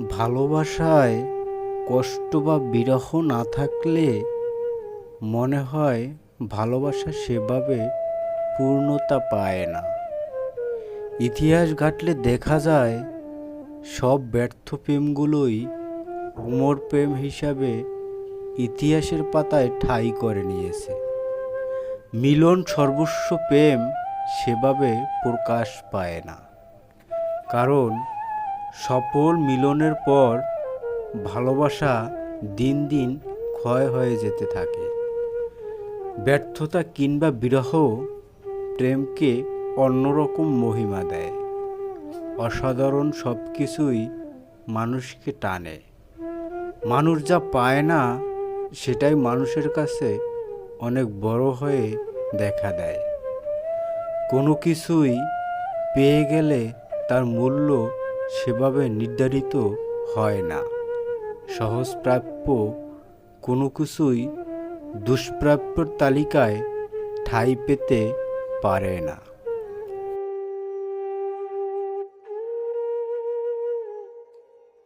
ভালোবাসায় কষ্ট বা বিরহ না থাকলে মনে হয় ভালোবাসা সেভাবে পূর্ণতা পায় না। ইতিহাস ঘাঁটলে দেখা যায় সব ব্যর্থ প্রেমগুলোই অমর প্রেম হিসাবে ইতিহাসের পাতায় ঠাঁই করে নিয়েছে। মিলন সর্বস্ব প্রেম সেভাবে প্রকাশ পায় না, কারণ সফল মিলনের পর ভালোবাসা দিন দিন ক্ষয় হয়ে যেতে থাকে। ব্যর্থতা কিংবা বিরহ প্রেমকে অন্যরকম মহিমা দেয়। অসাধারণ সব কিছুই মানুষকে টানে। মানুষ যা পায় না সেটাই মানুষের কাছে অনেক বড় হয়ে দেখা দেয়। কোনো কিছুই পেয়ে গেলে তার মূল্য সেভাবে নির্ধারিত হয় না। সহজপ্রাপ্য কোনো কিছুই দুষ্প্রাপ্যর তালিকায় ঠাঁই পেতে পারে না।